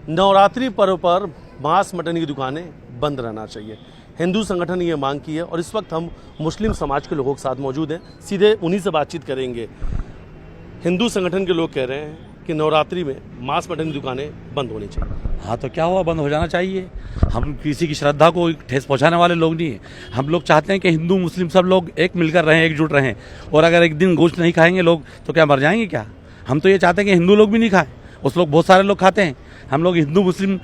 नवरात्रि पर्व पर मांस मटन की दुकानें बंद रहना चाहिए। हिंदू संगठन ने ये मांग की है और इस वक्त हम मुस्लिम समाज के लोगों के साथ मौजूद हैं। सीधे उन्हीं से बातचीत करेंगे। हिंदू संगठन के लोग कह रहे हैं कि नवरात्रि में मांस मटन की दुकानें बंद होनी चाहिए। हाँ तो क्या हुआ, बंद हो जाना चाहिए। हम किसी की श्रद्धा को ठेस पहुंचाने वाले लोग नहीं हैं। हम लोग चाहते हैं कि हिंदू मुस्लिम सब लोग एक मिलकर रहें, एकजुट रहें। और अगर एक दिन गोश्त नहीं खाएंगे लोग तो क्या मर जाएंगे क्या? हम तो ये चाहते हैं कि हिंदू लोग भी नहीं खाएं, उस लोग बहुत सारे लोग खाते हैं। हम लोग हिंदू मुस्लिम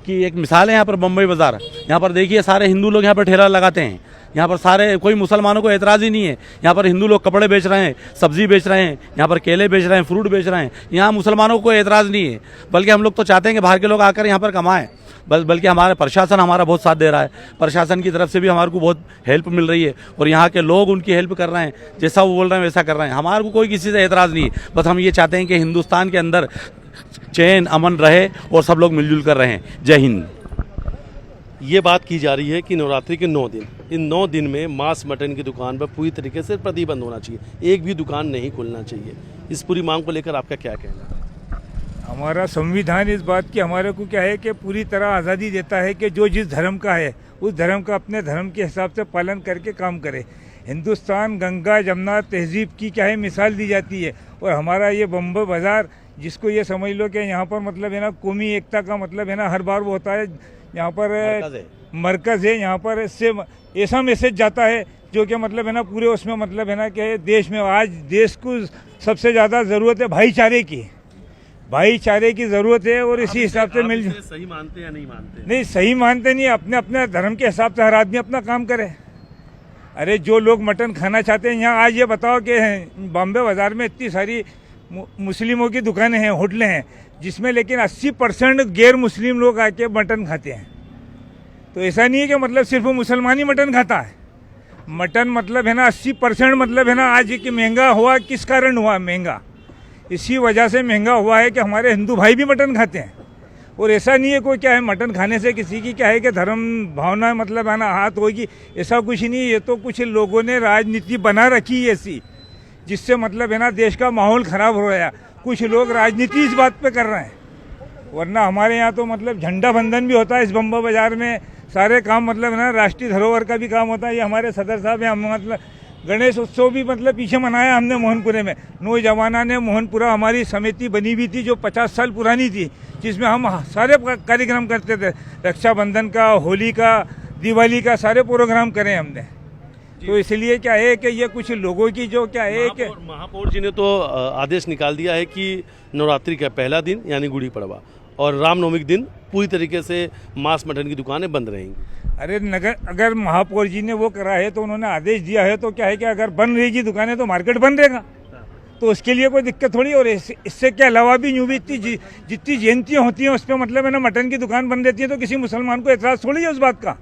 की एक मिसाल है यहाँ पर बम्बई बाज़ार। यहाँ पर देखिए सारे हिंदू लोग यहाँ पर ठेला लगाते हैं। यहाँ पर सारे कोई मुसलमानों को एतराज़ ही नहीं है। यहाँ पर हिंदू लोग कपड़े बेच रहे हैं, सब्जी बेच रहे हैं, यहाँ पर केले बेच रहे हैं, फ्रूट बेच रहे हैं। यहाँ मुसलमानों को कोई एतराज़ नहीं है। बल्कि हम लोग तो चाहते हैं कि बाहर के लोग आकर यहाँ पर कमाएं। बल्कि हमारा प्रशासन हमारा बहुत साथ दे रहा है। प्रशासन की तरफ से भी हमारे को बहुत हेल्प मिल रही है और यहाँ के लोग उनकी हेल्प कर रहे हैं। जैसा वो बोल रहे हैं वैसा कर रहे हैं। हमारे को कोई किसी से एतराज़ नहीं है। बस हम ये चाहते हैं कि हिंदुस्तान के अंदर चैन अमन रहे और सब लोग मिलजुल कर रहें। जय हिंद। ये बात की जा रही है कि नवरात्रि के 9 दिन, इन 9 दिन में मांस मटन की दुकान पर पूरी तरीके से प्रतिबंध होना चाहिए। एक भी दुकान नहीं खुलना चाहिए। इस पूरी मांग को लेकर आपका क्या कहना है? हमारा संविधान इस बात की हमारे को क्या है कि पूरी तरह आज़ादी देता है कि जो जिस धर्म का है उस धर्म का अपने धर्म के हिसाब से पालन करके काम करे। हिंदुस्तान गंगा जमुना तहजीब की क्या है मिसाल दी जाती है। और हमारा ये बम्बई बाज़ार, जिसको ये समझ लो कि यहाँ पर मतलब है ना कौमी एकता का मतलब है ना हर बार वो होता है। यहाँ पर मरकज़ है, यहाँ पर इससे ऐसा मैसेज जाता है जो कि मतलब है ना पूरे उसमें मतलब है ना कि देश में आज देश को सबसे ज़्यादा ज़रूरत है भाईचारे की ज़रूरत है। और इसी हिसाब से मिल सही मानते या नहीं मानते? नहीं, सही मानते नहीं। अपने अपने धर्म के हिसाब से हर आदमी अपना काम करे। अरे जो लोग मटन खाना चाहते हैं, यहाँ आज ये बताओ कि बॉम्बे बाज़ार में इतनी सारी मुस्लिमों की दुकानें हैं, होटलें हैं, जिसमें लेकिन 80% गैर मुस्लिम लोग आके मटन खाते हैं। तो ऐसा नहीं है कि मतलब सिर्फ मुसलमान ही मटन खाता है। मटन मतलब है ना 80% मतलब है ना आज कि महंगा हुआ किस कारण हुआ महंगा? इसी वजह से महंगा हुआ है कि हमारे हिंदू भाई भी मटन खाते हैं। और ऐसा नहीं है कोई क्या है मटन खाने से किसी की क्या है कि धर्म भावना मतलब है ना हाथ होगी, ऐसा कुछ नहीं। ये तो कुछ लोगों ने राजनीति बना रखी है ऐसी, जिससे मतलब है ना देश का माहौल ख़राब हो रहा है। कुछ लोग राजनीति इस बात पे कर रहे हैं। वरना हमारे यहाँ तो मतलब झंडा बंधन भी होता है इस बम्बई बाज़ार में। सारे काम मतलब है ना राष्ट्रीय धरोहर का भी काम होता है। ये हमारे सदर साहब हैं। हम मतलब गणेश उत्सव भी मतलब पीछे मनाया हमने मोहनपुरे में। नौजवाना ने मोहनपुरा हमारी समिति बनी हुई थी जो 50 साल पुरानी थी, जिसमें हम सारे कार्यक्रम करते थे। रक्षाबंधन का, होली का, दिवाली का सारे प्रोग्राम करें हमने। तो इसलिए क्या है कि ये कुछ लोगों की जो क्या है कि महापौर जी ने तो आदेश निकाल दिया है कि नवरात्रि का पहला दिन यानी गुड़ी पड़वा और रामनवमी के दिन पूरी तरीके से मांस मटन की दुकानें बंद रहेंगी। अरे अगर महापौर जी ने वो करा है तो उन्होंने आदेश दिया है तो क्या है कि अगर बंद रहेगी दुकानें तो मार्केट बंद रहेगा, तो उसके लिए कोई दिक्कत थोड़ी। और इससे के अलावा भी यूँ भी जितनी जयंतियाँ होती हैं उस पर मतलब है ना मटन की दुकान बंद रहती है, तो किसी मुसलमान को एतराज़ थोड़ी है उस बात का।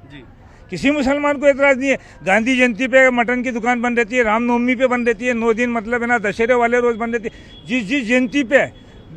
किसी मुसलमान को एतराज़ नहीं है। गांधी जयंती पे मटन की दुकान बंद रहती है, रामनवमी पे बंद रहती है, 9 दिन मतलब है ना दशहरे वाले रोज़ बंद रहती है। जिस जयंती पे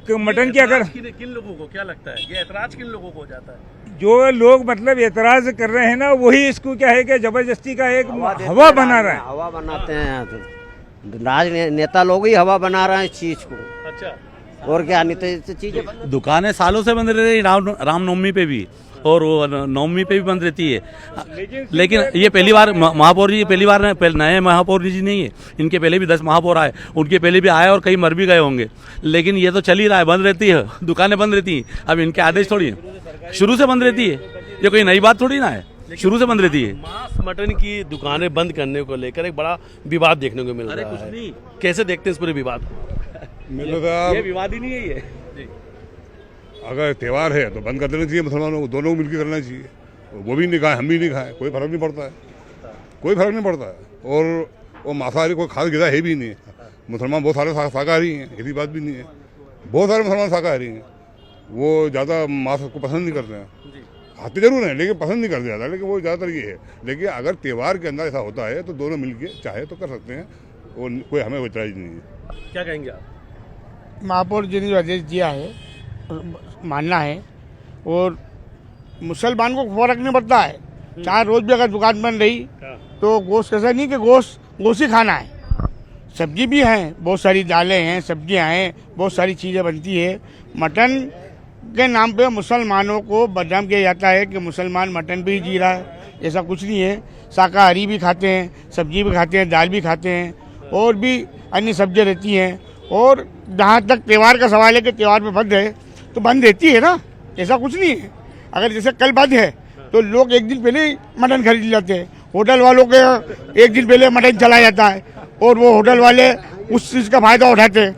मटन की अगर किन लोगों को क्या लगता है ये एतराज़ किन लोगों को हो जाता है? जो लोग मतलब एतराज़ कर रहे हैं ना वही इसको क्या है कि जबरदस्ती का एक हवा बना रहा है। हवा बनाते हैं तो राजनेता लोग ही हवा बना रहे हैं इस चीज को। अच्छा, और क्या नहीं तो चीजें दुकानें सालों से बंद रहती है, रामनवमी पे भी और नवमी पे भी बंद रहती है। लेकिन ये पहली बार महापौर जी पहली बार नए महापौर जी नहीं है। इनके पहले भी 10 महापौर आए, उनके पहले भी आए और कई मर भी गए होंगे। लेकिन ये तो चल ही रहा है, बंद रहती है, दुकानें बंद रहती हैं। अब इनके आदेश थोड़ी है, शुरू से बंद रहती है। ये कोई नई बात थोड़ी ना है, शुरू से बंद रहती है। मांस मटन की दुकानें बंद करने को लेकर एक बड़ा विवाद देखने को मिल रहा है। नहीं, कैसे देखते हैं इस पूरे विवाद को? ये विवाद ही नहीं है ये। अगर त्यौहार है तो बंद कर देना चाहिए, मुसलमानों को दोनों को मिलकर करना चाहिए। वो भी नहीं खाए, हम भी नहीं खाएं, कोई फर्क नहीं पड़ता है, कोई फर्क नहीं पड़ता है। और वो मांसाहारी कोई खास गिरा है भी नहीं। मुसलमान बहुत सारे शाकाहारी हैं, ऐसी बात भी नहीं है। बहुत सारे मुसलमान शाकाहारी हैं, वो ज़्यादा मांस को पसंद नहीं करते हैं। खाते जरूर हैं लेकिन पसंद नहीं करते ज़्यादा, लेकिन वो ज़्यादातर ये है। लेकिन अगर त्यौहार के अंदर ऐसा होता है तो दोनों मिलकर चाहे तो कर सकते हैं, और कोई हमें एतराज़ नहीं है। क्या कहेंगे आप? महापौर जी ने जो आदेश दिया है मानना है। और मुसलमान को फर्क नहीं पड़ता है, चाहे रोज भी अगर दुकान बंद रही तो गोश्त ऐसा नहीं कि गोश्त ही खाना है। सब्जी भी है, बहुत सारी दालें हैं, सब्जियां हैं, बहुत सारी चीज़ें बनती है। मटन के नाम पे मुसलमानों को बदनाम किया जाता है कि मुसलमान मटन भी जी रहा है। ऐसा कुछ नहीं है, शाकाहारी भी खाते हैं, सब्जी भी खाते हैं, दाल भी खाते हैं और भी अन्य सब्जियाँ रहती हैं। और जहाँ तक त्यौहार का सवाल है कि त्यौहार पे बंद है तो बंद रहती है ना, ऐसा कुछ नहीं है। अगर जैसे कल बंद है तो लोग एक दिन पहले ही मटन खरीद लेते हैं, होटल वालों के एक दिन पहले मटन चला जाता है और वो होटल वाले उस चीज़ का फायदा उठाते हैं।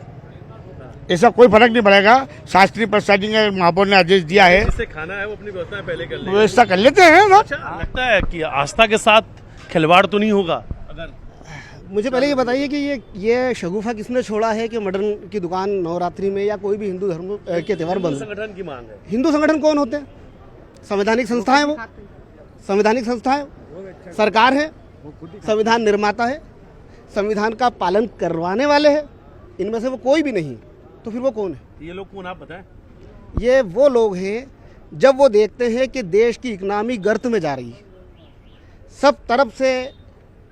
ऐसा कोई फर्क नहीं पड़ेगा। शास्त्री प्रसाद जी ने महापौर ने आदेश दिया है, जिससे खाना है वो अपनी व्यवस्था पहले कर ले। व्यवस्था कर लेते हैं ना। अच्छा, लगता है कि आस्था के साथ खिलवाड़ तो नहीं होगा? अगर मुझे पहले ये बताइए कि ये शगुफा किसने छोड़ा है कि मटन की दुकान नवरात्रि में या कोई भी हिंदू धर्म के त्यौहार बंद? संगठन की मांग है। हिंदू संगठन कौन होते हैं? संवैधानिक संस्था है, वो संवैधानिक संस्था है, सरकार है, संविधान निर्माता है, संविधान का पालन करवाने वाले हैं। इनमें से वो कोई भी नहीं, तो फिर वो कौन है? ये लोग कौन, आप बताएं। ये वो लोग हैं जब वो देखते हैं कि देश की इकनॉमी गर्त में जा रही है, सब तरफ से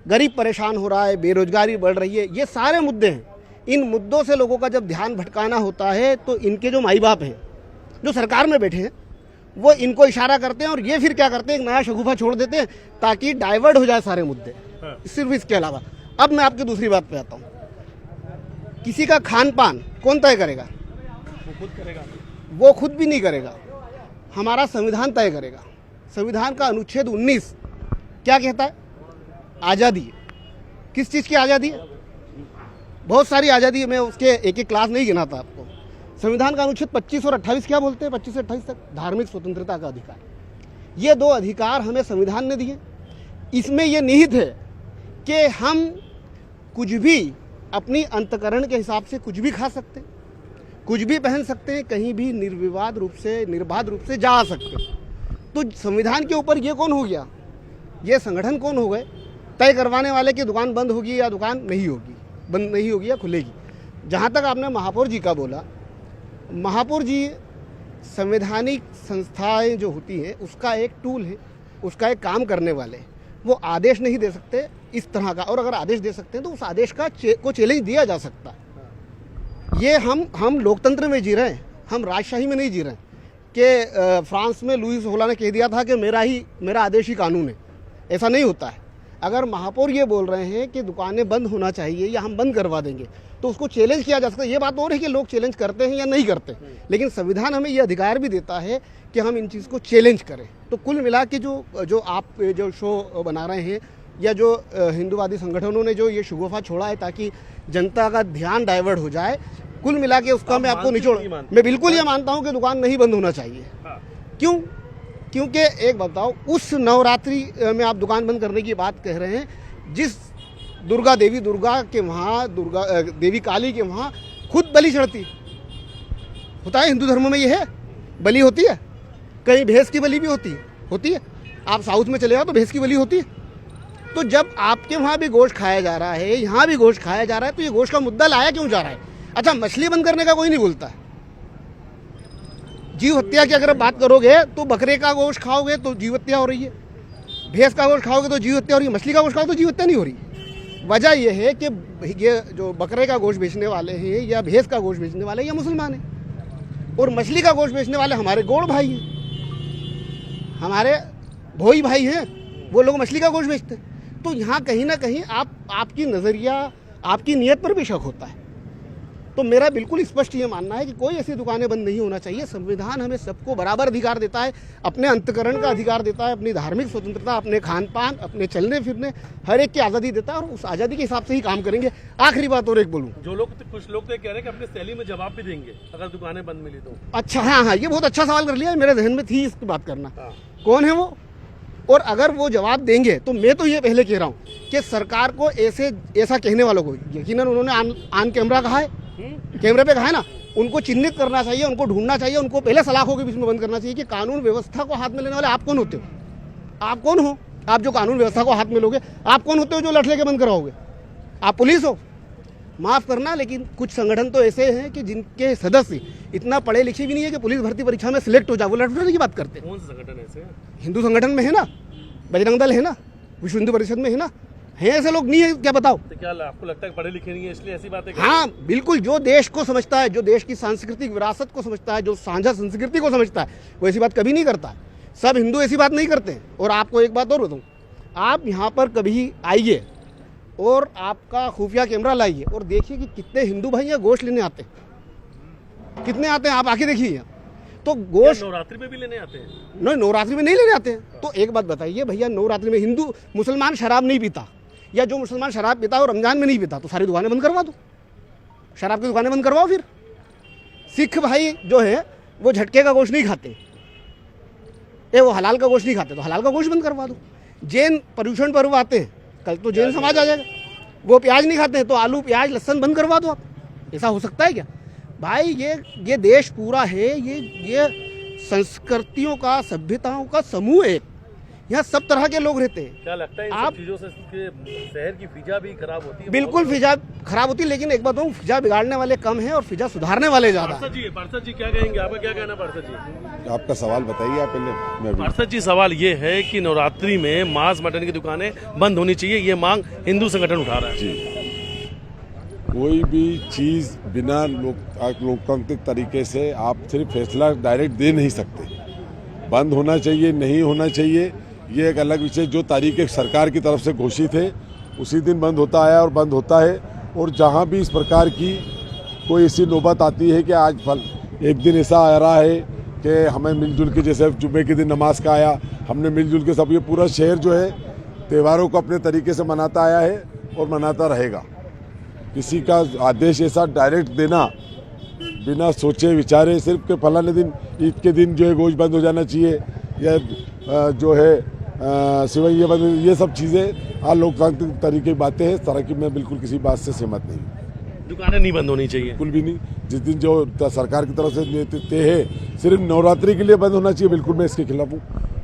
गरीब परेशान हो रहा है, बेरोजगारी बढ़ रही है, ये सारे मुद्दे हैं। इन मुद्दों से लोगों का जब ध्यान भटकाना होता है तो इनके जो माई बाप हैं, जो सरकार में बैठे हैं, वो इनको इशारा करते हैं और ये फिर क्या करते हैं, एक नया शगुफा छोड़ देते हैं ताकि डाइवर्ट हो जाए सारे मुद्दे। सिर्फ इसके अलावा अब मैं आपकी दूसरी बात पे आता हूँ। किसी का खान पान कौन तय करेगा? वो खुद करेगा। वो खुद भी नहीं करेगा, हमारा संविधान तय करेगा। संविधान का अनुच्छेद 19 क्या कहता है? आज़ादी। किस चीज़ की आज़ादी है? बहुत सारी आज़ादी है, मैं उसके एक एक क्लास नहीं गिनाता आपको। संविधान का अनुच्छेद 25 और 28 क्या बोलते हैं? 25 से 28 तक धार्मिक स्वतंत्रता का अधिकार। ये दो अधिकार हमें संविधान ने दिए। इसमें यह निहित है कि हम कुछ भी अपनी अंतकरण के हिसाब से कुछ भी खा सकते हैं, कुछ भी पहन सकते हैं, कहीं भी निर्विवाद रूप से, निर्बाध रूप से जा सकते हैं। तो संविधान के ऊपर ये कौन हो गया? ये संगठन कौन हो गए तय करवाने वाले कि दुकान बंद होगी या दुकान नहीं होगी, बंद नहीं होगी या खुलेगी? जहाँ तक आपने महापौर जी का बोला, महापौर जी संवैधानिक संस्थाएं जो होती हैं उसका एक टूल है, उसका एक काम करने वाले। वो आदेश नहीं दे सकते इस तरह का, और अगर आदेश दे सकते हैं तो उस आदेश का को चैलेंज दिया जा सकता है। ये हम लोकतंत्र में जी रहे हैं, हम राजशाही में नहीं जी रहे हैं कि फ्रांस में लुईस होला ने कह दिया था कि मेरा आदेश ही कानून है। ऐसा नहीं होता है। अगर महापौर ये बोल रहे हैं कि दुकानें बंद होना चाहिए या हम बंद करवा देंगे तो उसको चैलेंज किया जा सकता है। ये बात और है कि लोग चैलेंज करते हैं या नहीं करते, लेकिन संविधान हमें ये अधिकार भी देता है कि हम इन चीज़ को चैलेंज करें। तो कुल मिला के जो आप जो शो बना रहे हैं या जो हिंदूवादी संगठनों ने जो ये शगुफा छोड़ा है ताकि जनता का ध्यान डाइवर्ट हो जाए, कुल मिला के उसका मैं आपको निचोड़, मैं बिल्कुल ये मानता हूँ कि दुकान नहीं बंद होना चाहिए। क्यों? क्योंकि एक बताओ, उस नवरात्रि में आप दुकान बंद करने की बात कह रहे हैं, जिस दुर्गा के वहाँ, दुर्गा देवी काली के वहाँ खुद बलि चढ़ती होता है। हिंदू धर्म में ये है, बलि होती है। कहीं भैंस की बलि भी होती है। आप साउथ में चले जाओ तो भैंस की बलि होती है। तो जब आपके वहाँ भी गोश्त खाया जा रहा है, यहाँ भी गोश्त खाया जा रहा है, तो ये गोश्त का मुद्दा लाया क्यों जा रहा है? अच्छा, मछली बंद करने का कोई नहीं बोलता है। जीव हत्या की अगर बात करोगे तो बकरे का गोश्त खाओगे तो जीव हत्या हो रही है, भैंस का गोश्त खाओगे तो जीव हत्या हो रही है, मछली का गोश्त खाओगे तो जीव हत्या नहीं हो रही। वजह यह है कि ये जो बकरे का गोश्त बेचने वाले हैं या भैंस का गोश्त बेचने वाले या मुसलमान हैं, और मछली का गोश्त बेचने वाले हमारे गौड़ भाई हैं, हमारे भोई भाई हैं, वो लोग मछली का गोश्त बेचते हैं। तो यहाँ कहीं ना कहीं आपकी नज़रिया, आपकी नीयत पर भी शक होता है। तो मेरा बिल्कुल स्पष्ट ये मानना है कि कोई ऐसी दुकानें बंद नहीं होना चाहिए। संविधान हमें सबको बराबर अधिकार देता है, अपने अंतकरण का अधिकार देता है, अपनी धार्मिक स्वतंत्रता, अपने खान पान, अपने चलने फिरने, हर एक की आज़ादी देता है, और उस आज़ादी के हिसाब से ही काम करेंगे। आखिरी बात और एक बोलूँ, कुछ लोग तो कह रहे हैं कि अपने सैली में जवाब भी देंगे अगर दुकानें बंद मिली तो। अच्छा, हाँ, ये बहुत अच्छा सवाल कर लिया, मेरे जहन में थी इसकी बात करना। कौन है वो? और अगर वो जवाब देंगे तो मैं तो ये पहले कह रहा हूँ कि सरकार को ऐसा कहने वालों को, यकीनन उन्होंने ऑन कैमरा कहा है, कैमरे पे कहा है ना, उनको चिन्हित करना चाहिए, उनको ढूंढना चाहिए, उनको पहले सलाखों के बीच में बंद करना चाहिए कि कानून व्यवस्था को हाथ में लेने वाले आप कौन होते हो? आप कौन हो? आप जो कानून व्यवस्था को हाथ में लोगे, आप कौन होते हो जो लठ लेके बंद कराओगे? आप पुलिस हो? माफ़ करना, लेकिन कुछ संगठन तो ऐसे हैं कि जिनके सदस्य इतना पढ़े लिखे भी नहीं है कि पुलिस भर्ती परीक्षा में सिलेक्ट हो जाए, वो लठ उठाने की बात करते हैं। कौन से संगठन ऐसे? हिंदू संगठन में है ना, बजरंग दल है ना, विश्व हिंदू परिषद में है ना, हैं ऐसे लोग नहीं है क्या बताओ? तो क्या आपको लगता है पढ़े लिखे नहीं है इसलिए ऐसी बातें हाँ बिल्कुल, जो देश को समझता है, जो देश की सांस्कृतिक विरासत को समझता है, जो साझा संस्कृति को समझता है, वो ऐसी बात कभी नहीं करता है। सब हिंदू ऐसी बात नहीं करते हैं। और आपको एक बात और बताऊँ, आप यहाँ पर कभी आइए और आपका खुफिया कैमरा लाइए और देखिए कि कितने हिंदू भाई यहाँ गोश्त लेने आते हैं, कितने आते हैं, आप आके देखिए। तो गोश्त नवरात्रि में भी लेने आते हैं? नहीं, नवरात्रि में नहीं लेने आते हैं। तो एक बात बताइए भैया, नवरात्रि में हिंदू मुसलमान शराब नहीं पीता, या जो मुसलमान शराब पीता है और रमजान में नहीं पीता, तो सारी दुकानें बंद करवा दो, शराब की दुकानें बंद करवाओ। फिर सिख भाई जो है वो झटके का गोश्त नहीं खाते, वो हलाल का गोश्त नहीं खाते, तो हलाल का गोश्त बंद करवा दो। जैन पर्यूषण पर्व आते हैं, कल तो जैन समाज आ जाएगा, वो प्याज नहीं खाते हैं, तो आलू प्याज लहसुन बंद करवा दो आप। ऐसा हो सकता है क्या भाई? ये देश पूरा है, ये संस्कृतियों का, सभ्यताओं का समूह है। यहाँ सब तरह के लोग रहते हैं। क्या लगता है इन सब चीजों से शहर की फिजा भी खराब होती है? बिल्कुल फिजा खराब होती है, लेकिन एक बात कहूँ, फिजा बिगाड़ने वाले कम हैं और फिजा सुधारने वाले ज्यादा। पार्षद जी क्या कहेंगे, आपका क्या कहना? पार्षद जी आपका सवाल बताइए आप पहले। पार्षद जी सवाल ये है कि नवरात्रि में मांस मटन की दुकानें बंद होनी चाहिए, ये मांग हिंदू संगठन उठा रहा है। जी, कोई भी चीज़ बिना लोकतांत्रिक तरीके से आप सिर्फ फैसला डायरेक्ट दे नहीं सकते। बंद होना चाहिए, नहीं होना चाहिए, ये एक अलग विषय। जो तारीख सरकार की तरफ से घोषित है उसी दिन बंद होता है और बंद होता है। और जहाँ भी इस प्रकार की कोई ऐसी नौबत आती है कि आज एक दिन ऐसा आ रहा है कि हमें मिलजुल के, जैसे जुम्मे के दिन नमाज का आया, हमने मिलजुल के सब, ये पूरा शहर जो है त्योहारों को अपने तरीके से मनाता आया है और मनाता रहेगा। किसी का आदेश ऐसा डायरेक्ट देना बिना सोचे विचारे, सिर्फ के फलाने दिन ईद के दिन जो है गोश्त बंद हो जाना चाहिए, या जो है सिवाय ये बंद, ये सब चीज़ें लोकतांत्रिक तरीके की बातें हैं। इस तरह की मैं बिल्कुल किसी बात से सहमत नहीं। दुकानें नहीं बंद होनी चाहिए? बिल्कुल भी नहीं। जिस दिन जो सरकार की तरफ से तय है सिर्फ नवरात्रि के लिए बंद होना चाहिए, बिल्कुल मैं इसके खिलाफ हूँ।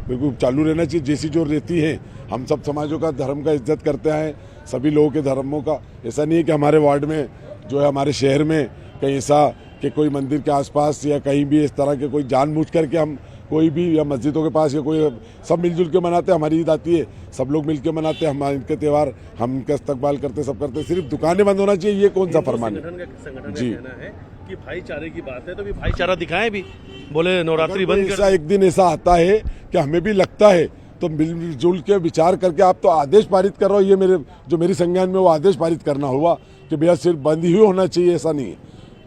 बिल्कुल चालू रहना चाहिए, जैसी जो रहती है। हम सब समाजों का, धर्म का इज्जत करते हैं, सभी लोगों के धर्मों का। ऐसा नहीं है कि हमारे वार्ड में जो है, हमारे शहर में कहीं ऐसा कि कोई मंदिर के आसपास या कहीं भी इस तरह के कोई जानबूझ करके हम कोई भी, या मस्जिदों के पास या कोई, सब मिलजुल के मनाते हैं। हमारी ईद आती है, सब लोग मिलकर मनाते हैं, हम इनके त्यौहार, हम इनका इस्तकबाल करते, सब करते हैं। सिर्फ दुकानें बंद होना चाहिए, ये कौन सा फरमान है? संगठन का कहना है कि भाईचारे की बात है, तो भी भाईचारा दिखाएं भी, बोले नवरात्रि बंद ऐसा एक दिन ऐसा आता है कि हमें भी लगता है, तो मिलजुल के विचार करके आप तो आदेश पारित कर रहे हो। ये जो मेरी संज्ञान में वो आदेश पारित करना हुआ कि भैया सिर्फ बंद ही होना चाहिए, ऐसा नहीं है।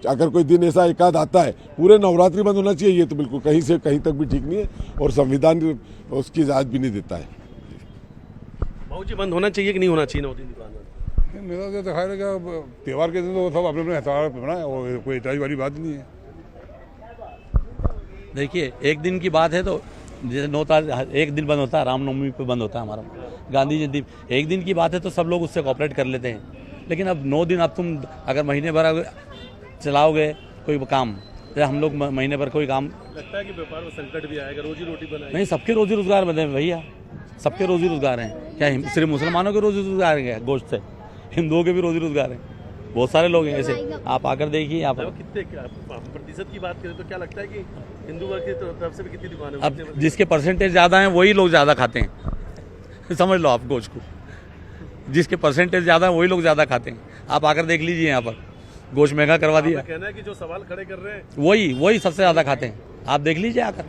अगर कोई दिन ऐसा एकाध आता है पूरे नवरात्रि बंद होना चाहिए, ये तो बिल्कुल कहीं से कहीं तक भी ठीक नहीं है और संविधान उसकी इजाजत भी नहीं देता है। भाऊ जी, बंद होना चाहिए कि नहीं होना चाहिए 9 दिन दुकान? मेरा तो ख्याल है कि त्यौहार के दिन तो सब अपने अपने त्यौहार बनाए और कोई इतराज वाली बात नहीं है। देखिए, एक दिन की बात है तो जैसे 9 तारीख एक दिन बंद होता है, रामनवमी पे बंद होता है हमारा, गांधी जयंती। एक दिन की बात है तो सब लोग उससे कोऑपरेट कर लेते हैं। लेकिन अब 9 दिन, अब तुम अगर महीने भर चलाओगे कोई काम, तो हम लोग महीने भर कोई काम, लगता है कि व्यापार में संकट भी आएगा, रोजी रोटी बनाएगी। नहीं, सबके रोजी रोजगार बने भैया, सबके रोजी रोजगार हैं। क्या सिर्फ मुसलमानों के रोजी रोजगार हैं गोश्त से? हिंदुओं के भी रोजी रोजगार हैं, बहुत सारे लोग हैं ऐसे। आप आकर देखिए यहाँ पर। कितने प्रतिशत की बात करें तो क्या लगता है कि हिंदू वर्ग की तरफ से भी कितनी दुकानें? अब जिसके परसेंटेज ज़्यादा हैं वही लोग ज़्यादा खाते हैं समझ लो आप गोश्त को, जिसके परसेंटेज ज़्यादा है वही लोग ज़्यादा खाते हैं। आप आकर देख लीजिए, यहाँ पर गोश्त महंगा करवा दिया। कहना है कि जो सवाल खड़े कर रहे हैं वही सबसे ज़्यादा खाते हैं। आप देख लीजिए आकर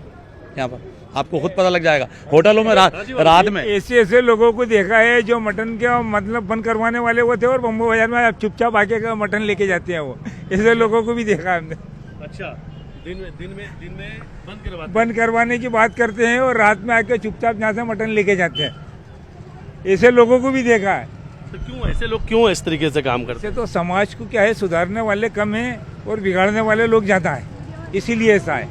यहाँ पर, आपको खुद पता लग जाएगा। होटलों में रात में ऐसे लोगों को देखा है जो मटन के मतलब बंद करवाने वाले वो थे और बम्बो बाजार में चुपचाप आके का मटन लेके जाते हैं। वो ऐसे लोगों को भी देखा हमने। अच्छा, दिन में बंद करवाने की बात करते हैं और रात में आके चुपचाप यहाँ से मटन लेके जाते हैं। ऐसे लोगों को भी देखा है। तो क्यों ऐसे लोग क्यों इस तरीके से काम करते हैं? तो समाज को क्या है, सुधारने वाले कम हैं और बिगाड़ने वाले लोग ज़्यादा हैं, इसीलिए ऐसा है।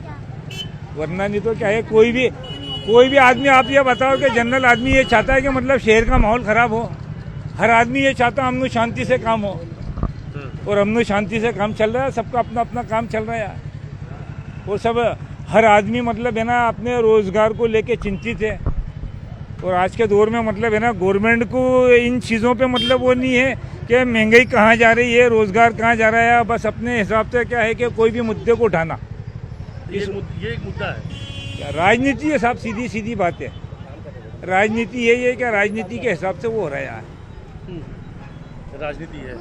वरना नहीं तो क्या है, कोई भी आदमी, आप ये बताओ कि जनरल आदमी ये चाहता है कि मतलब शहर का माहौल ख़राब हो? हर आदमी ये चाहता है अमन शांति से काम हो, और अमन शांति से काम चल रहा है, सबका अपना अपना काम चल रहा है। और सब हर आदमी मतलब है ना अपने रोज़गार को लेके चिंतित है। और आज के दौर में मतलब है ना गवर्नमेंट को इन चीज़ों पे मतलब वो नहीं है कि महंगाई कहाँ जा रही है, रोज़गार कहाँ जा रहा है। बस अपने हिसाब से क्या है कि कोई भी मुद्दे को उठाना, ये एक मुद्दा है। राजनीति है साहब, सीधी बात है। राजनीति यही है कि राजनीति के हिसाब से वो हो रहा है। राजनीति है,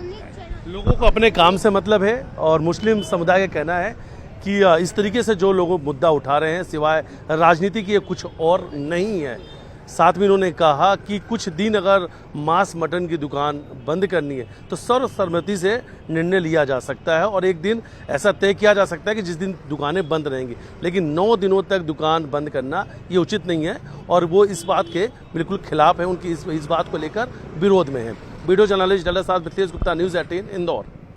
लोगों को अपने काम से मतलब है और मुस्लिम समुदाय का कहना है कि इस तरीके से जो लोग मुद्दा उठा रहे हैं सिवाय राजनीति की कुछ और नहीं है। साथ में उन्होंने कहा कि कुछ दिन अगर मांस मटन की दुकान बंद करनी है तो सर्वसम्मति से निर्णय लिया जा सकता है और एक दिन ऐसा तय किया जा सकता है कि जिस दिन दुकानें बंद रहेंगी, लेकिन 9 दिनों तक दुकान बंद करना ये उचित नहीं है और वो इस बात के बिल्कुल खिलाफ है, उनकी इस बात को लेकर विरोध में है। वीडियो जर्नलिस्ट डल्ला साहब मिथिलेश गुप्ता, न्यूज़ 18 इंदौर।